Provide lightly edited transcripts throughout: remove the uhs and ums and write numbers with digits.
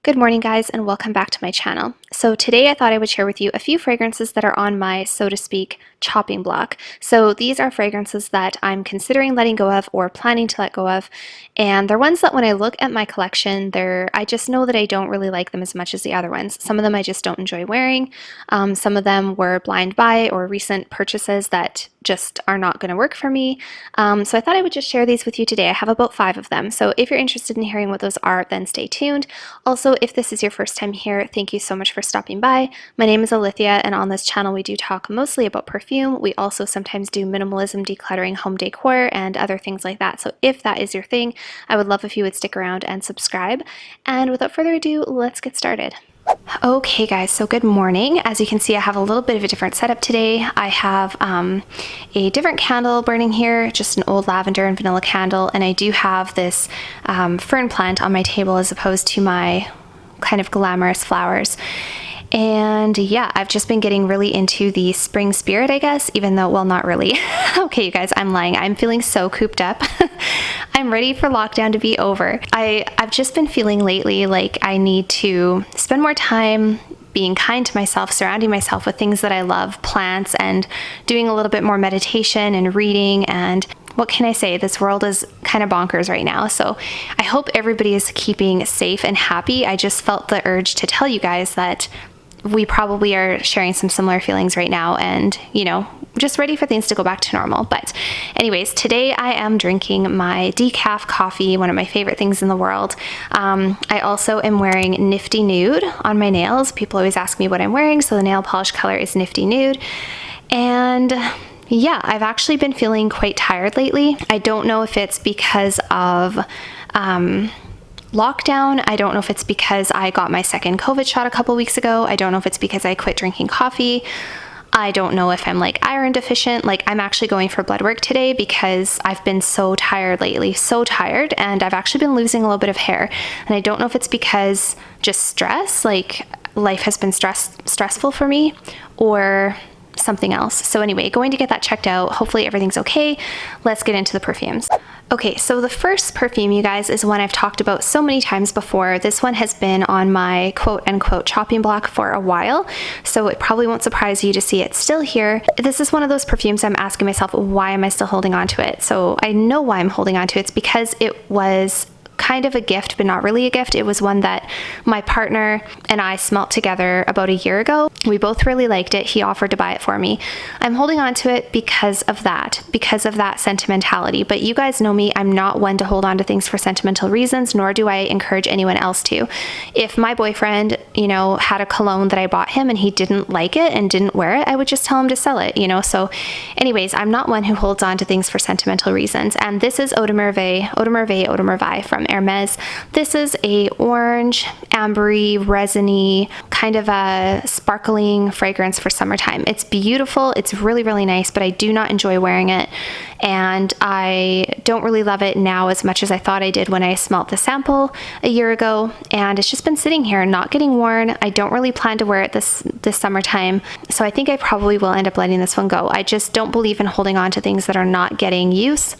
Good morning, guys, and welcome back to my channel. So today I thought I would share with you a few fragrances that are on my, so to speak, chopping block. So these are fragrances that I'm considering letting go of or planning to let go of, and they're ones that when I look at my collection, I just know that I don't really like them as much as the other ones. Some of them I just don't enjoy wearing. Some of them were blind buy or recent purchases that just are not going to work for me. So I thought I would just share these with you today. I have about 5 of them. So if you're interested in hearing what those are, then stay tuned. Also, if this is your first time here, thank you so much for stopping by. My name is Alithia, and on this channel we do talk mostly about perfume. We also sometimes do minimalism, decluttering, home decor, and other things like that. So if that is your thing, I would love if you would stick around and subscribe. And without further ado, let's get started. Okay guys, so good morning. As you can see, I have a little bit of a different setup today. I have a different candle burning here, just an old lavender and vanilla candle, and I do have this fern plant on my table as opposed to my kind of glamorous flowers. And yeah, I've just been getting really into the spring spirit, I guess, even though, well, not really. Okay, you guys, I'm lying. I'm feeling so cooped up. I'm ready for lockdown to be over. I've just been feeling lately like I need to spend more time being kind to myself, surrounding myself with things that I love, plants, and doing a little bit more meditation and reading. And what can I say? This world is kind of bonkers right now. So I hope everybody is keeping safe and happy. I just felt the urge to tell you guys that we probably are sharing some similar feelings right now, and you know, just ready for things to go back to normal. But anyways, today I am drinking my decaf coffee, one of my favorite things in the world. I also am wearing Nifty Nude on my nails. People always ask me what I'm wearing, so the nail polish color is Nifty Nude. And yeah, I've actually been feeling quite tired lately. I don't know if it's because of lockdown. I don't know if it's because I got my second COVID shot a couple weeks ago. I don't know if it's because I quit drinking coffee. I don't know if I'm like iron deficient. Like, I'm actually going for blood work today because I've been so tired lately, so tired, and I've actually been losing a little bit of hair. And I don't know if it's because just stress, like life has been stressful for me, or something else. So anyway, going to get that checked out. Hopefully everything's okay. Let's get into the perfumes. Okay, so the first perfume, you guys, is one I've talked about so many times before. This one has been on my quote-unquote chopping block for a while, so it probably won't surprise you to see it still here. This is one of those perfumes I'm asking myself, why am I still holding on to it? So I know why I'm holding on to it. It's because it was kind of a gift, but not really a gift. It was one that my partner and I smelt together about a year ago. We both really liked it. He offered to buy it for me. I'm holding on to it because of that sentimentality. But you guys know me, I'm not one to hold on to things for sentimental reasons, nor do I encourage anyone else to. If my boyfriend, you know, had a cologne that I bought him and he didn't like it and didn't wear it, I would just tell him to sell it, you know? So anyways, I'm not one who holds on to things for sentimental reasons. And this is Eau de Merveille from Hermes. This is a orange, ambery, resiny, kind of a sparkling fragrance for summertime. It's beautiful. It's really, really nice, but I do not enjoy wearing it. And I don't really love it now as much as I thought I did when I smelt the sample a year ago. And it's just been sitting here, not getting worn. I don't really plan to wear it this summertime. So I think I probably will end up letting this one go. I just don't believe in holding on to things that are not getting use,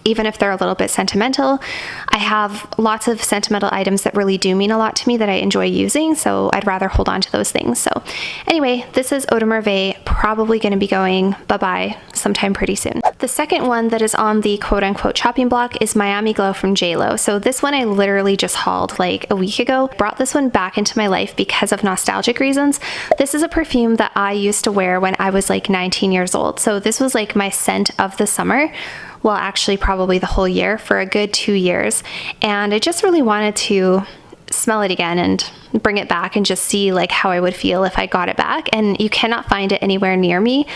even if they're a little bit sentimental. I have lots of sentimental items that really do mean a lot to me that I enjoy using, so I'd rather hold on to those things. So anyway, this is Eau de Merveille, probably going to be going bye-bye sometime pretty soon. The second one that is on the quote-unquote chopping block is Miami Glow from J-Lo. So this one I literally just hauled like a week ago. Brought this one back into my life because of nostalgic reasons. This is a perfume that I used to wear when I was like 19 years old. So this was like my scent of the summer. Well, actually probably the whole year for a good 2 years. And I just really wanted to smell it again and bring it back and just see like how I would feel if I got it back. And you cannot find it anywhere near me.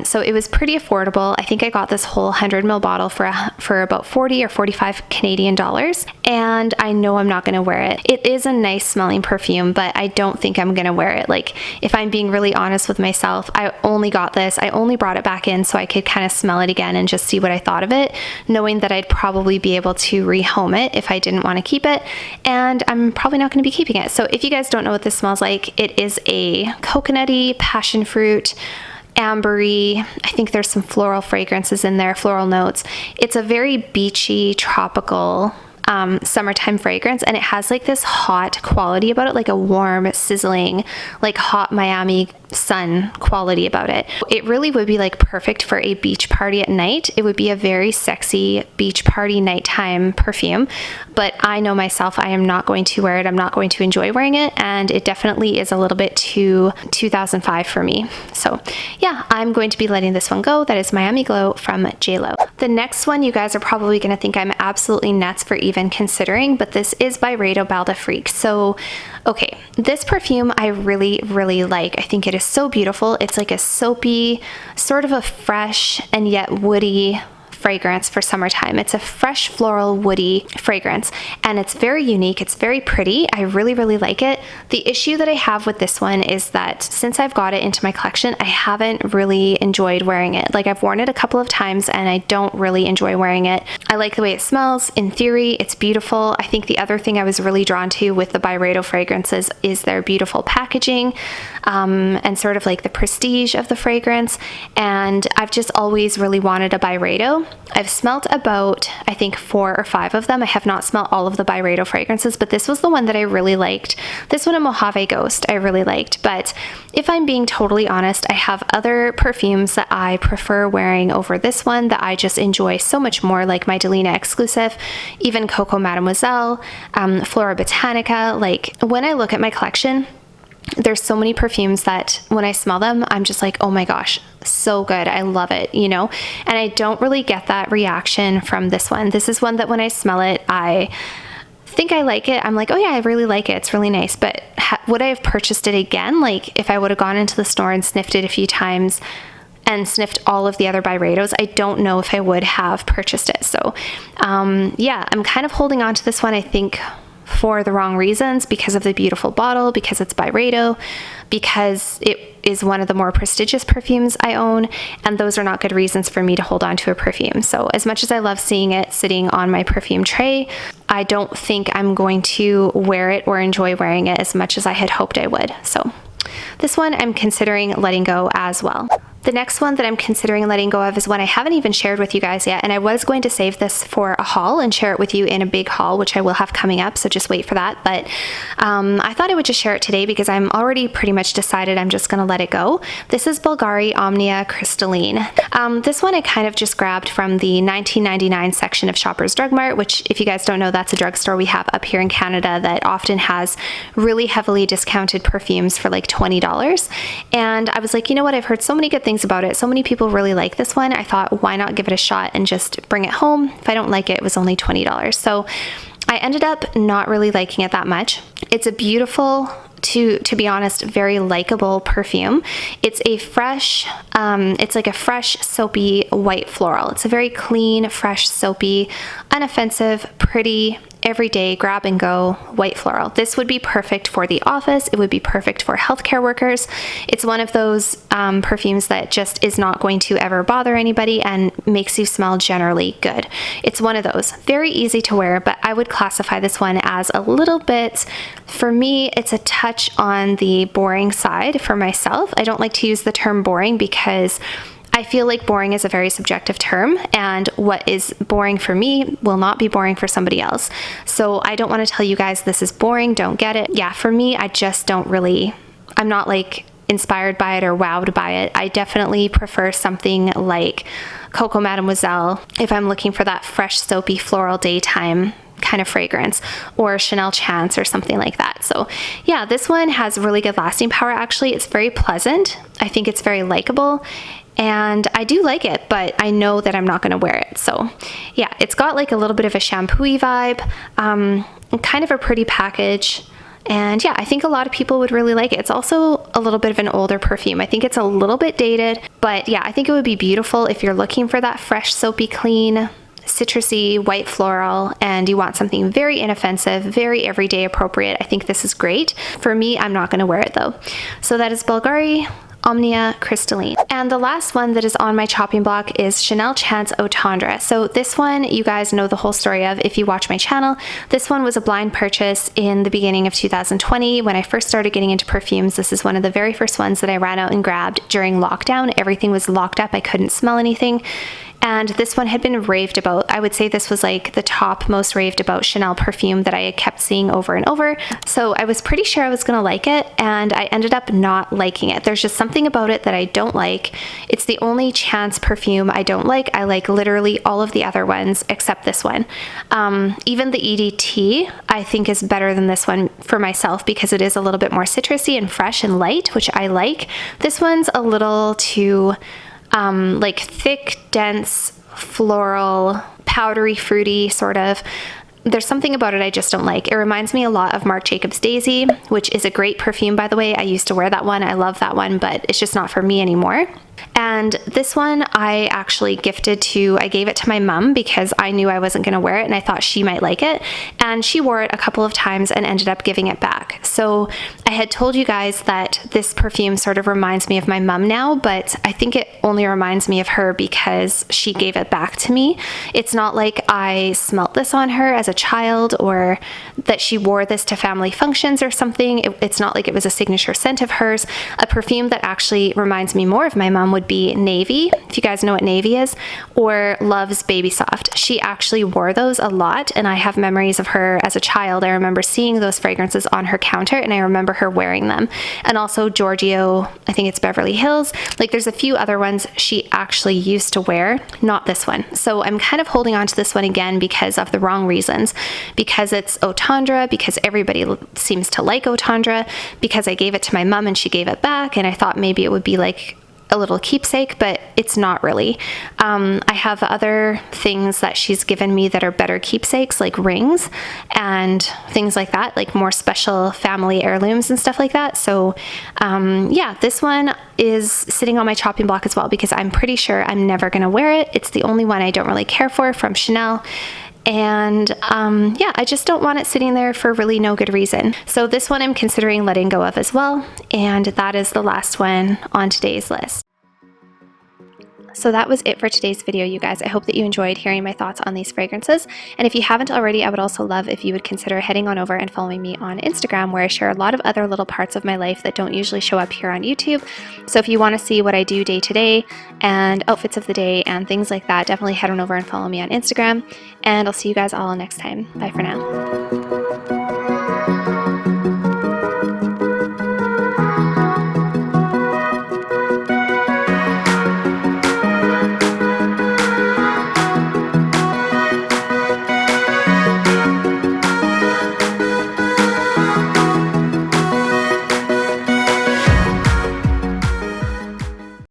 So it was pretty affordable. I think I got this whole 100 ml bottle for about 40 or 45 Canadian dollars. And I know I'm not going to wear it. It is a nice smelling perfume, but I don't think I'm going to wear it. Like, if I'm being really honest with myself, I only got this. I only brought it back in so I could kind of smell it again and just see what I thought of it, knowing that I'd probably be able to rehome it if I didn't want to keep it. And I'm probably not going to be keeping it. So if you guys don't know what this smells like, it is a coconutty, passion fruit, ambery. I think there's some floral fragrances in there, floral notes. It's a very beachy, tropical summertime fragrance, and it has like this hot quality about it, like a warm, sizzling, like hot Miami sun quality about it. It really would be like perfect for a beach party at night. It would be a very sexy beach party nighttime perfume, but I know myself, I am not going to wear it. I'm not going to enjoy wearing it, and it definitely is a little bit too 2005 for me. So yeah, I'm going to be letting this one go. That is Miami Glow from J-Lo. The next one you guys are probably going to think I'm absolutely nuts for even considering, but this is Byredo Bvlgari. So okay, this perfume I really, really like. I think it is so beautiful. It's like a soapy, sort of a fresh and yet woody fragrance for summertime. It's a fresh floral woody fragrance, and it's very unique. It's very pretty. I really, really like it. The issue that I have with this one is that since I've got it into my collection, I haven't really enjoyed wearing it. Like, I've worn it a couple of times and I don't really enjoy wearing it. I like the way it smells. In theory, it's beautiful. I think the other thing I was really drawn to with the Byredo fragrances is their beautiful packaging, and sort of like the prestige of the fragrance. And I've just always really wanted a Byredo. I've smelt about, I think, 4 or 5 of them. I have not smelt all of the Byredo fragrances, but this was the one that I really liked. This one, a Mojave Ghost, I really liked. But if I'm being totally honest, I have other perfumes that I prefer wearing over this one that I just enjoy so much more, like my Delina exclusive, even Coco Mademoiselle, Flora Botanica. Like, when I look at my collection, there's so many perfumes that when I smell them, I'm just like, oh my gosh, so good. I love it, you know? And I don't really get that reaction from this one. This is one that when I smell it, I think I like it. I'm like, oh yeah, I really like it. It's really nice. But would I have purchased it again? Like, if I would have gone into the store and sniffed it a few times and sniffed all of the other Byredos, I don't know if I would have purchased it. So yeah, I'm kind of holding on to this one, I think, for the wrong reasons, because of the beautiful bottle, because it's Byredo, because it is one of the more prestigious perfumes I own, and those are not good reasons for me to hold on to a perfume. So as much as I love seeing it sitting on my perfume tray, I don't think I'm going to wear it or enjoy wearing it as much as I had hoped I would. So this one I'm considering letting go as well. The next one that I'm considering letting go of is one I haven't even shared with you guys yet, and I was going to save this for a haul and share it with you in a big haul, which I will have coming up, so just wait for that. But I thought I would just share it today because I'm already pretty much decided I'm just going to let it go. This is Bvlgari Omnia Crystalline. This one I kind of just grabbed from the $19.99 section of Shoppers Drug Mart, which, if you guys don't know, that's a drugstore we have up here in Canada that often has really heavily discounted perfumes for like $20. And I was like, you know what, I've heard so many good things about it. So many people really like this one. I thought, why not give it a shot and just bring it home? If I don't like it, it was only $20. So I ended up not really liking it that much. It's a beautiful, to be honest, very likable perfume. It's a fresh, it's like a fresh, soapy white floral. It's a very clean, fresh, soapy, unoffensive, pretty, everyday grab and go white floral. This would be perfect for the office. It would be perfect for healthcare workers. It's one of those perfumes that just is not going to ever bother anybody and makes you smell generally good. It's one of those. Very easy to wear, but I would classify this one as a little bit, for me, it's a touch on the boring side for myself. I don't like to use the term boring because I feel like boring is a very subjective term, and what is boring for me will not be boring for somebody else. So I don't want to tell you guys this is boring, don't get it. Yeah, for me, I just don't really, I'm not like inspired by it or wowed by it. I definitely prefer something like Coco Mademoiselle if I'm looking for that fresh, soapy, floral daytime kind of fragrance, or Chanel Chance or something like that. So yeah, this one has really good lasting power. Actually, it's very pleasant. I think it's very likable, and I do like it, but I know that I'm not going to wear it. So yeah, it's got like a little bit of a shampoo-y vibe, kind of a pretty package. And yeah, I think a lot of people would really like it. It's also a little bit of an older perfume. I think it's a little bit dated, but yeah, I think it would be beautiful if you're looking for that fresh, soapy, clean, citrusy, white floral, and you want something very inoffensive, very everyday appropriate. I think this is great. For me, I'm not going to wear it though. So that is Bvlgari Omnia Crystalline. And the last one that is on my chopping block is Chanel Chance Eau Tendre. So this one, you guys know the whole story of if you watch my channel. This one was a blind purchase in the beginning of 2020 when I first started getting into perfumes. This is one of the very first ones that I ran out and grabbed during lockdown. Everything was locked up. I couldn't smell anything. And this one had been raved about. I would say this was like the top most raved about Chanel perfume that I had kept seeing over and over. So I was pretty sure I was gonna like it, and I ended up not liking it. There's just something about it that I don't like. It's the only Chance perfume I don't like. I like literally all of the other ones except this one. Even the EDT I think is better than this one for myself because it is a little bit more citrusy and fresh and light, which I like. This one's a little too like thick, dense, floral, powdery, fruity sort of. There's something about it I just don't like. It reminds me a lot of Marc Jacobs Daisy, which is a great perfume, by the way. I used to wear that one. I love that one, but it's just not for me anymore. And this one I actually I gave it to my mom because I knew I wasn't going to wear it and I thought she might like it. And she wore it a couple of times and ended up giving it back. So I had told you guys that this perfume sort of reminds me of my mom now, but I think it only reminds me of her because she gave it back to me. It's not like I smelt this on her as a child or that she wore this to family functions or something. It's not like it was a signature scent of hers. A perfume that actually reminds me more of my mom would be Navy, if you guys know what Navy is, or Love's Baby Soft. She actually wore those a lot, and I have memories of her as a child. I remember seeing those fragrances on her counter, and I remember her wearing them. And also Giorgio, I think it's Beverly Hills. Like there's a few other ones she actually used to wear, not this one. So I'm kind of holding on to this one again because of the wrong reasons. Because it's Eau Tendre, because everybody seems to like Eau Tendre, because I gave it to my mom and she gave it back, and I thought maybe it would be like a little keepsake, but it's not really. I have other things that she's given me that are better keepsakes, like rings and things like that, like more special family heirlooms and stuff like that. So yeah, this one is sitting on my chopping block as well because I'm pretty sure I'm never gonna wear it. It's the only one I don't really care for from Chanel. And yeah, I just don't want it sitting there for really no good reason. So this one I'm considering letting go of as well. And that is the last one on today's list. So that was it for today's video, you guys. I hope that you enjoyed hearing my thoughts on these fragrances. And if you haven't already, I would also love if you would consider heading on over and following me on Instagram, where I share a lot of other little parts of my life that don't usually show up here on YouTube. So if you want to see what I do day to day and outfits of the day and things like that, definitely head on over and follow me on Instagram. And I'll see you guys all next time. Bye for now.